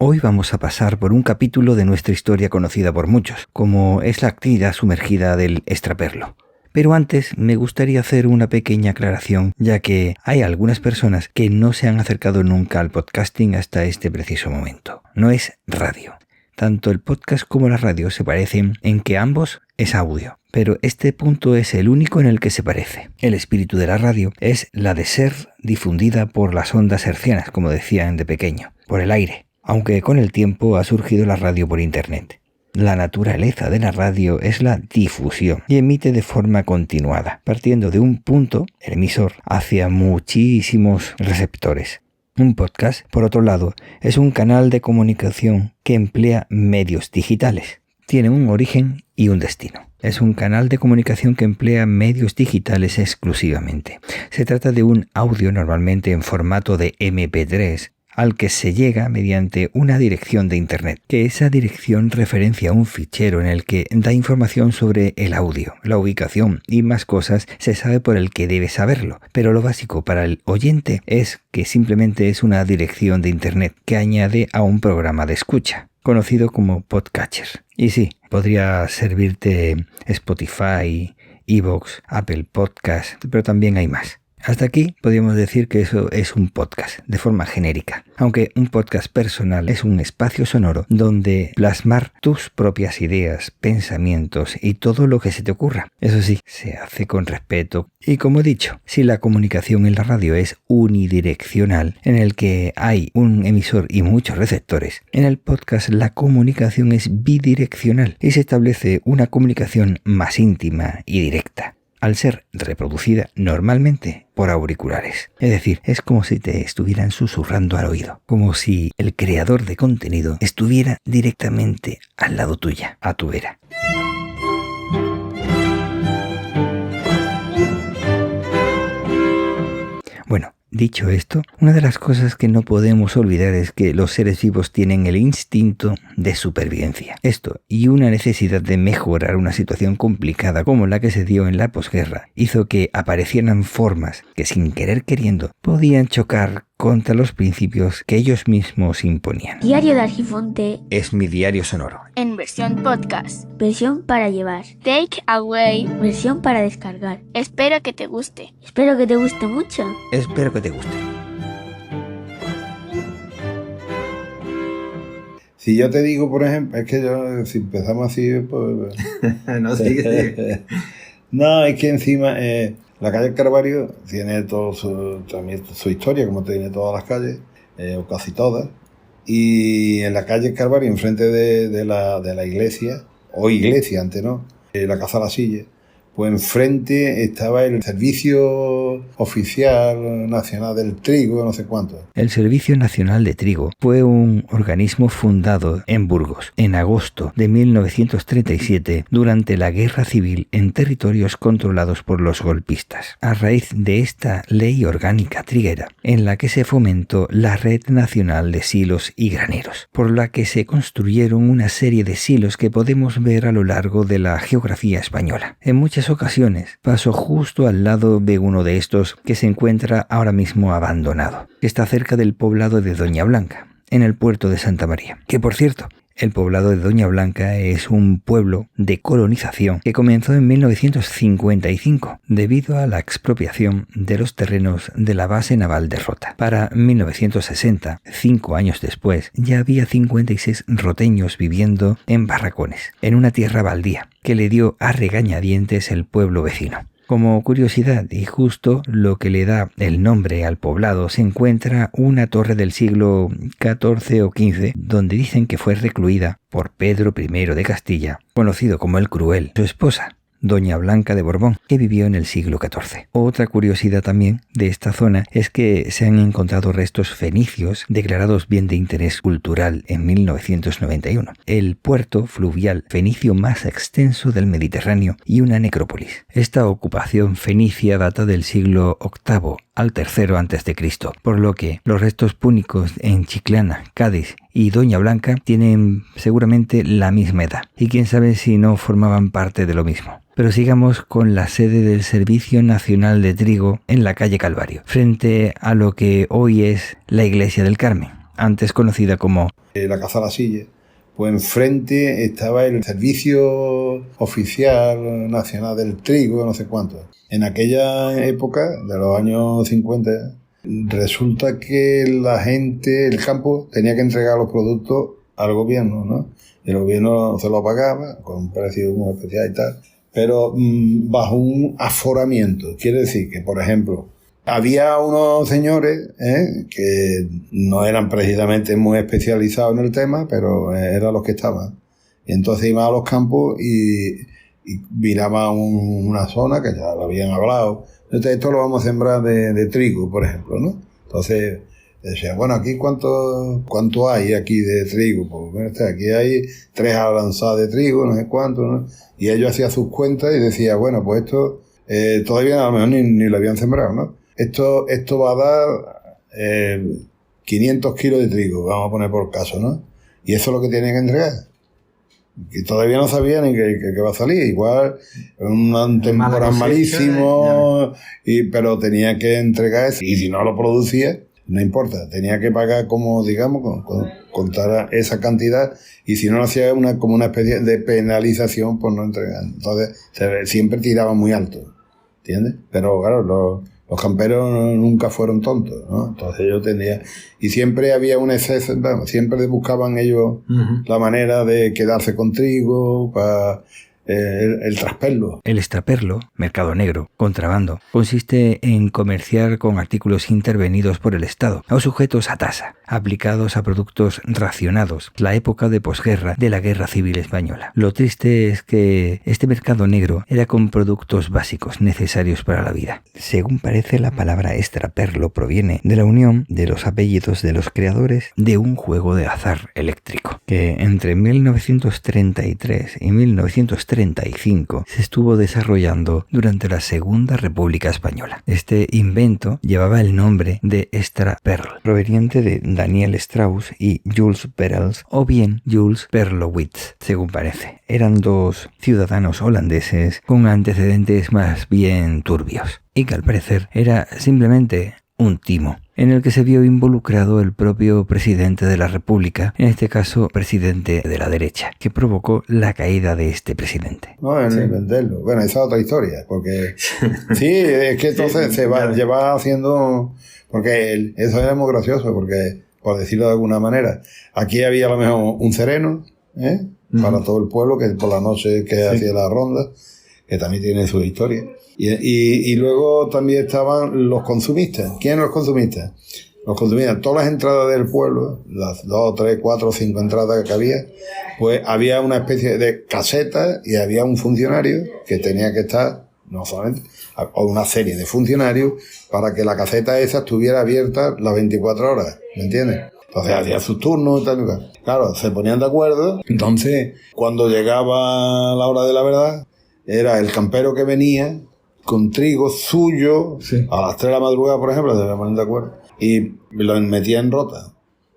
Hoy vamos a pasar por un capítulo de nuestra historia conocida por muchos, como es la actividad sumergida del extraperlo. Pero antes me gustaría hacer una pequeña aclaración, ya que hay algunas personas que no se han acercado nunca al podcasting hasta este preciso momento. No es radio. Tanto el podcast como la radio se parecen en que ambos es audio, pero este punto es el único en el que se parece. El espíritu de la radio es la de ser difundida por las ondas hercianas, como decían de pequeño, por el aire, aunque con el tiempo ha surgido la radio por internet. La naturaleza de la radio es la difusión y emite de forma continuada, partiendo de un punto, el emisor, hacia muchísimos receptores. Un podcast, por otro lado, es un canal de comunicación que emplea medios digitales. Tiene un origen y un destino. Es un canal de comunicación que emplea medios digitales exclusivamente. Se trata de un audio normalmente en formato de MP3, al que se llega mediante una dirección de Internet, que esa dirección referencia a un fichero en el que da información sobre el audio, la ubicación y más cosas se sabe por el que debe saberlo, pero lo básico para el oyente es que simplemente es una dirección de Internet que añade a un programa de escucha, conocido como podcatcher. Y sí, podría servirte Spotify, iVoox, Apple Podcast, pero también hay más. Hasta aquí podríamos decir que eso es un podcast de forma genérica, aunque un podcast personal es un espacio sonoro donde plasmar tus propias ideas, pensamientos y todo lo que se te ocurra. Eso sí, se hace con respeto y, como he dicho, si la comunicación en la radio es unidireccional, en el que hay un emisor y muchos receptores, en el podcast la comunicación es bidireccional y se establece una comunicación más íntima y directa, al ser reproducida normalmente por auriculares. Es decir, es como si te estuvieran susurrando al oído, como si el creador de contenido estuviera directamente al lado tuya, a tu vera. Bueno, dicho esto, una de las cosas que no podemos olvidar es que los seres vivos tienen el instinto de supervivencia. Esto y una necesidad de mejorar una situación complicada como la que se dio en la posguerra hizo que aparecieran formas que, sin querer queriendo, podían chocar contra los principios que ellos mismos imponían. Diario de Argifonte es mi diario sonoro. En versión podcast. Versión para llevar. Take away. Versión para descargar. Espero que te guste. Espero que te guste mucho. Espero que te guste. Si yo te digo, por ejemplo, es que yo, si empezamos así, pues... No, sigue. No, es que encima la calle Calvario tiene también su historia, como tiene todas las calles, o casi todas. Y en la calle Calvario, enfrente de la iglesia, o iglesia antes, ¿no? La Casa La Silla, pues enfrente estaba el Servicio Oficial Nacional del Trigo, no sé cuánto. El Servicio Nacional de Trigo fue un organismo fundado en Burgos en agosto de 1937 durante la Guerra Civil en territorios controlados por los golpistas, a raíz de esta ley orgánica triguera en la que se fomentó la Red Nacional de Silos y Graneros, por la que se construyeron una serie de silos que podemos ver a lo largo de la geografía española. En muchas ocasiones paso justo al lado de uno de estos que se encuentra ahora mismo abandonado, que está cerca del poblado de Doña Blanca, en el puerto de Santa María. Que, por cierto, el poblado de Doña Blanca es un pueblo de colonización que comenzó en 1955 debido a la expropiación de los terrenos de la base naval de Rota. Para 1960, 5 años después, ya había 56 roteños viviendo en barracones, en una tierra baldía, que le dio a regañadientes el pueblo vecino. Como curiosidad y justo lo que le da el nombre al poblado, se encuentra una torre del siglo XIV o XV, donde dicen que fue recluida por Pedro I de Castilla, conocido como el Cruel, su esposa, Doña Blanca de Borbón, que vivió en el siglo XIV. Otra curiosidad también de esta zona es que se han encontrado restos fenicios declarados bien de interés cultural en 1991, el puerto fluvial fenicio más extenso del Mediterráneo y una necrópolis. Esta ocupación fenicia data del siglo VIII al III a.C., por lo que los restos púnicos en Chiclana, Cádiz y Doña Blanca tienen seguramente la misma edad, y quién sabe si no formaban parte de lo mismo. Pero sigamos con la sede del Servicio Nacional de Trigo en la calle Calvario, frente a lo que hoy es la Iglesia del Carmen, antes conocida como la Casa de la Silla. Pues enfrente estaba el Servicio Oficial Nacional del Trigo, no sé cuánto. En aquella época, de los años 50, resulta que la gente, el campo, tenía que entregar los productos al gobierno, ¿no? Y el gobierno se lo pagaba con un precio muy especial y tal, pero bajo un aforamiento. Quiere decir que, por ejemplo, había unos señores que no eran precisamente muy especializados en el tema, pero eran los que estaban. Y entonces iban a los campos y miraban una zona que ya lo habían hablado. Entonces esto lo vamos a sembrar de trigo, por ejemplo, ¿no? Entonces decía, bueno, aquí ¿cuánto hay aquí de trigo? Pues bueno, aquí hay 3 alanzadas de trigo, no sé cuánto, ¿no? Y ellos hacían sus cuentas y decían, bueno, pues esto todavía a lo mejor ni lo habían sembrado, ¿no? Esto va a dar 500 kilos de trigo, vamos a poner por caso, ¿no? Y eso es lo que tienen que entregar. Que todavía no sabían ni que va a salir. Igual, un temporal malísimo, pero tenía que entregar eso. Y si no lo producía, no importa, tenía que pagar como, digamos, contar esa cantidad. Y si no lo hacía, como una especie de penalización por no entregar. Entonces, siempre tiraba muy alto, ¿entiendes? Pero claro, los camperos nunca fueron tontos, ¿no? Entonces ellos tenían... Y siempre había un exceso, bueno, siempre buscaban ellos la manera de quedarse con trigo para el trasperlo. El extraperlo, mercado negro, contrabando, consiste en comerciar con artículos intervenidos por el Estado o sujetos a tasa, aplicados a productos racionados, la época de posguerra de la Guerra Civil Española. Lo triste es que este mercado negro era con productos básicos necesarios para la vida. Según parece, la palabra extraperlo proviene de la unión de los apellidos de los creadores de un juego de azar eléctrico, que entre 1933 y 1935 se estuvo desarrollando durante la Segunda República Española. Este invento llevaba el nombre de extraperlo, proveniente de Daniel Strauss y Jules Perels, o bien Jules Perlowitz, según parece. Eran 2 ciudadanos holandeses con antecedentes más bien turbios, y que al parecer era simplemente un timo, en el que se vio involucrado el propio presidente de la República, en este caso presidente de la derecha, que provocó la caída de este presidente. No, en venderlo. Bueno, esa es otra historia, porque sí, es que entonces lleva haciendo, porque eso era muy gracioso, porque, por decirlo de alguna manera, aquí había a lo mejor un sereno, para todo el pueblo, que por la noche que hacía la ronda, que también tiene su historia. Y luego también estaban los consumistas. ¿Quiénes los consumistas? Los consumistas, todas las entradas del pueblo, las 2, 3, 4, 5 entradas que había, pues había una especie de caseta y había un funcionario que tenía que estar, no solamente, o una serie de funcionarios, para que la caseta esa estuviera abierta las 24 horas, ¿me entiendes? Entonces hacía sus turnos y tal. Claro, se ponían de acuerdo. Entonces, cuando llegaba la hora de la verdad, era el campero que venía con trigo suyo, a las 3 de la madrugada, por ejemplo, se ponían de acuerdo, y lo metía en rota.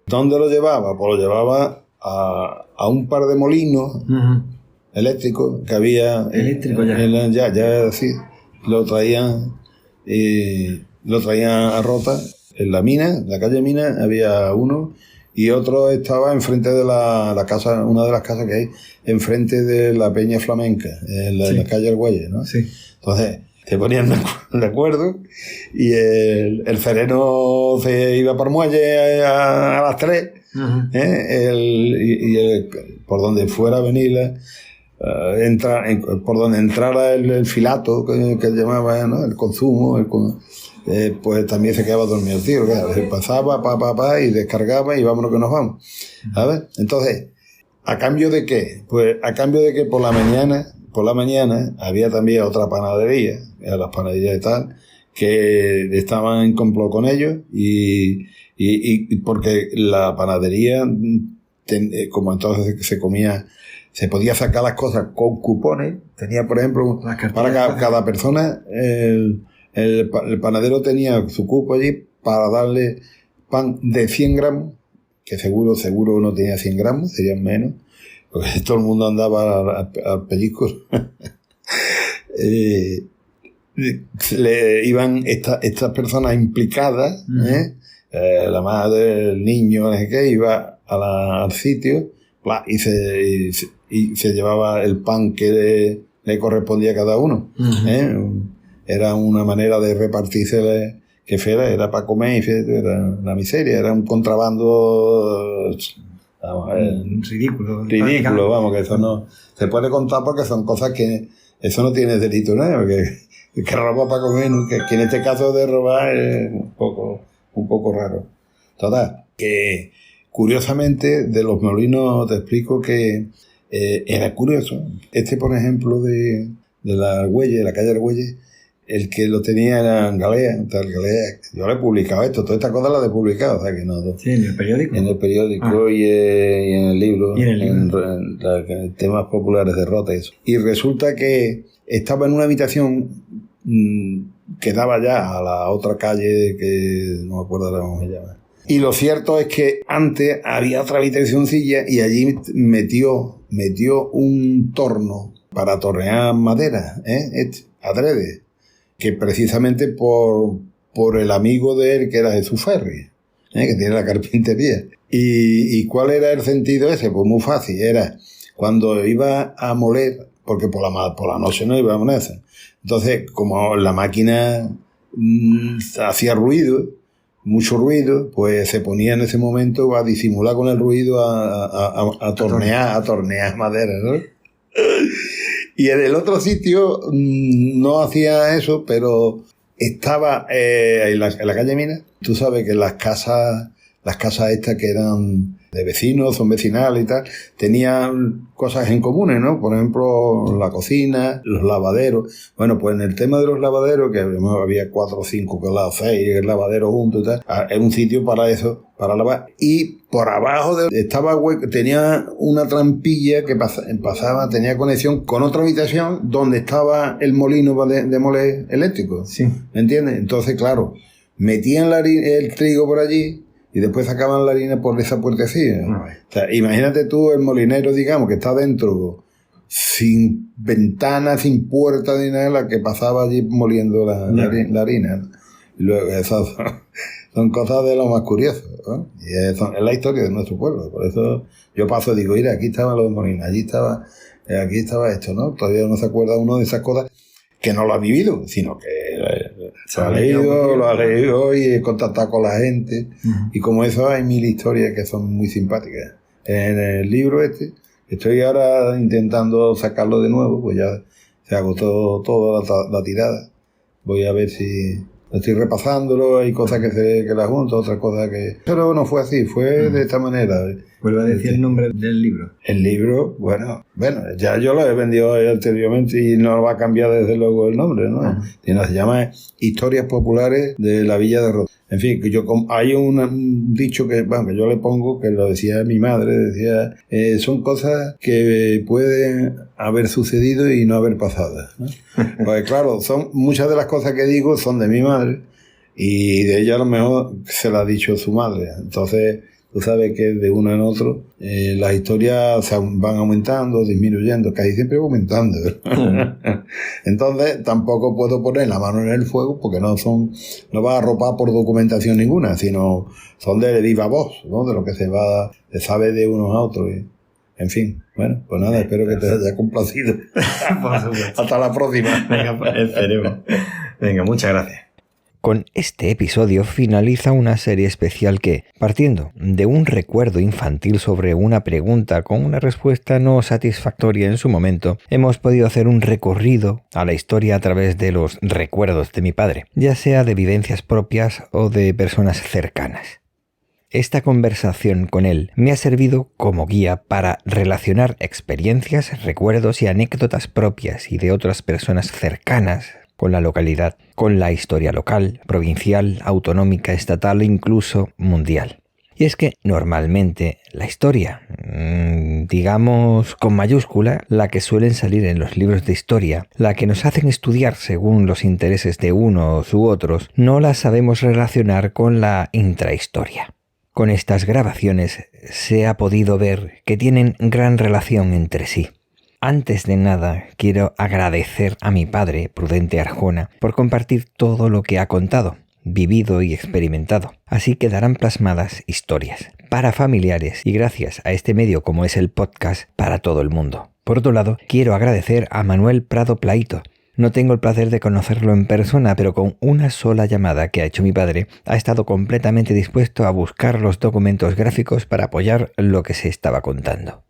¿Dónde lo llevaba? Pues lo llevaba a un par de molinos eléctricos que había. Eléctrico ya. Ya, sí. Lo traían a rota. En la mina, la calle Mina, había uno, y otro estaba enfrente de la casa, una de las casas que hay, enfrente de la Peña Flamenca, en la calle Argüelles, ¿no? Sí. Entonces, se ponían de acuerdo, y el sereno se iba por muelle a las 3, por donde fuera a venir por donde entrara el filato que llamaba, ¿no? El consumo, pues también se quedaba dormido el tío, pasaba y descargaba y vámonos que nos vamos, ¿sabes? Entonces, ¿a cambio de qué? Pues a cambio de que por la mañana había también otra panadería, las panaderías y tal, que estaban en complot con ellos, y porque la panadería, como entonces se podía sacar las cosas con cupones, tenía, por ejemplo, para cada persona, el panadero tenía su cupo allí para darle pan de 100 gramos, que seguro no tenía 100 gramos, serían menos, porque todo el mundo andaba al pellizco. Le iban estas personas implicadas, La madre, el niño, no sé qué, iba al sitio y se llevaba el pan que le correspondía a cada uno. Era una manera de repartirse que era para comer, era una miseria, era un contrabando ridículo, vamos, que eso no se puede contar porque son cosas que eso no tiene delito, ¿no? Que roba para comer, ¿no? Que en este caso de robar es un poco raro. Total, que curiosamente de los molinos te explico que era curioso. Por ejemplo, de la Argüelles, la calle Argüelles, el que lo tenía era en Galea. Yo le he publicado esto, toda esta cosa la he publicado, o sea que no. Sí, en el periódico. En el periódico y en el libro. Y en el libro. En temas populares de Rota y eso. Y resulta que estaba en una habitación que daba ya a la otra calle que no me acuerdo ahora cómo se llama. Y lo cierto es que antes había otra habitacioncilla y allí metió un torno para tornear madera, adrede, que precisamente por el amigo de él que era Jesús Ferri, que tiene la carpintería. ¿Y cuál era el sentido ese? Pues muy fácil, era cuando iba a moler, porque por la noche no iba a moler. Entonces, como la máquina hacía mucho ruido, pues se ponía en ese momento a disimular con el ruido a tornear madera, ¿no? Y en el otro sitio no hacía eso, pero estaba en la calle Mina. Tú sabes que las casas estas que eran de vecinos, son vecinales y tal, tenían cosas en comunes, ¿no? Por ejemplo, la cocina, los lavaderos. Bueno, pues en el tema de los lavaderos, que había 4 o 5 6 lavaderos juntos y tal, era un sitio para eso, para lavar. Y por abajo estaba hueco, tenía una trampilla que tenía conexión con otra habitación donde estaba el molino de moler eléctrico. Sí. ¿Me entiendes? Entonces, claro, metían el trigo por allí y después sacaban la harina por esa puertecilla. O sea, imagínate tú el molinero, digamos, que está dentro, sin ventana, sin puerta ni nada, la que pasaba allí moliendo la harina. Y luego esas son cosas de lo más curioso, ¿no? Y es la historia de nuestro pueblo. Por eso yo paso y digo, mira, aquí estaban los molinos, aquí estaba esto, ¿no? Todavía no se acuerda uno de esas cosas que no lo ha vivido, sino que lo ha leído y he contactado con la gente. Y como eso hay 1000 historias que son muy simpáticas. En el libro estoy ahora intentando sacarlo de nuevo, pues ya se agotó toda la tirada. Voy a ver si estoy repasándolo, hay cosas que la junto, otras cosas que... Pero no fue así, fue de esta manera. Vuelve a decir el nombre del libro. El libro, bueno, ya yo lo he vendido anteriormente y no va a cambiar desde luego el nombre, ¿no? Se llama Historias Populares de la Villa de Rota. En fin, hay un dicho que yo le pongo, que lo decía mi madre, decía, son cosas que pueden haber sucedido y no haber pasado, ¿no? Pues claro, muchas de las cosas que digo son de mi madre y de ella a lo mejor se las ha dicho su madre. Entonces, tú sabes que de uno en otro las historias van aumentando, disminuyendo, casi siempre aumentando. Entonces tampoco puedo poner la mano en el fuego porque no va a arropar por documentación ninguna, sino son de viva voz, ¿no? De lo que se sabe de unos a otros. En fin, bueno, pues nada, espero que te haya complacido. Hasta la próxima. Venga, pues, esperemos. Venga, muchas gracias. Con este episodio finaliza una serie especial que, partiendo de un recuerdo infantil sobre una pregunta con una respuesta no satisfactoria en su momento, hemos podido hacer un recorrido a la historia a través de los recuerdos de mi padre, ya sea de vivencias propias o de personas cercanas. Esta conversación con él me ha servido como guía para relacionar experiencias, recuerdos y anécdotas propias y de otras personas cercanas con la localidad, con la historia local, provincial, autonómica, estatal e incluso mundial. Y es que normalmente la historia, digamos con mayúscula, la que suelen salir en los libros de historia, la que nos hacen estudiar según los intereses de unos u otros, no la sabemos relacionar con la intrahistoria. Con estas grabaciones se ha podido ver que tienen gran relación entre sí. Antes de nada, quiero agradecer a mi padre, Prudente Arjona, por compartir todo lo que ha contado. vivido y experimentado. Así quedarán plasmadas historias para familiares y, gracias a este medio como es el podcast, para todo el mundo. Por otro lado, quiero agradecer a Manuel Prado Plaito. No tengo el placer de conocerlo en persona, pero con una sola llamada que ha hecho mi padre, ha estado completamente dispuesto a buscar los documentos gráficos para apoyar lo que se estaba contando.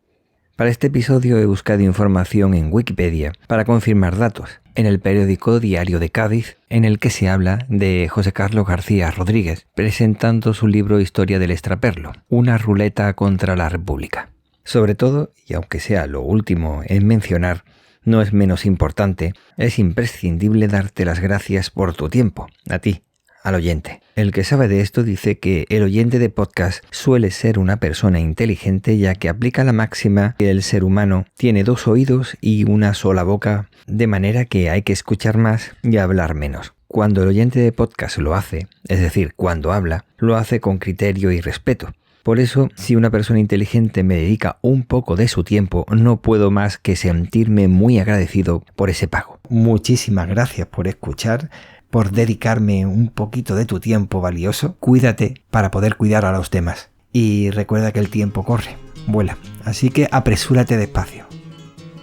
Para este episodio he buscado información en Wikipedia para confirmar datos, en el periódico Diario de Cádiz, en el que se habla de José Carlos García Rodríguez, presentando su libro Historia del Extraperlo, una ruleta contra la República. Sobre todo, y aunque sea lo último en mencionar, no es menos importante, es imprescindible darte las gracias por tu tiempo, a ti, al oyente. El que sabe de esto dice que el oyente de podcast suele ser una persona inteligente, ya que aplica la máxima que el ser humano tiene 2 oídos y una sola boca, de manera que hay que escuchar más y hablar menos. Cuando el oyente de podcast lo hace, es decir, cuando habla, lo hace con criterio y respeto. Por eso, si una persona inteligente me dedica un poco de su tiempo, no puedo más que sentirme muy agradecido por ese pago. Muchísimas gracias por escuchar, por dedicarme un poquito de tu tiempo valioso. Cuídate para poder cuidar a los demás. Y recuerda que el tiempo corre, vuela, así que apresúrate despacio.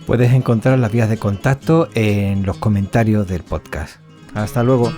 Puedes encontrar las vías de contacto en los comentarios del podcast. Hasta luego.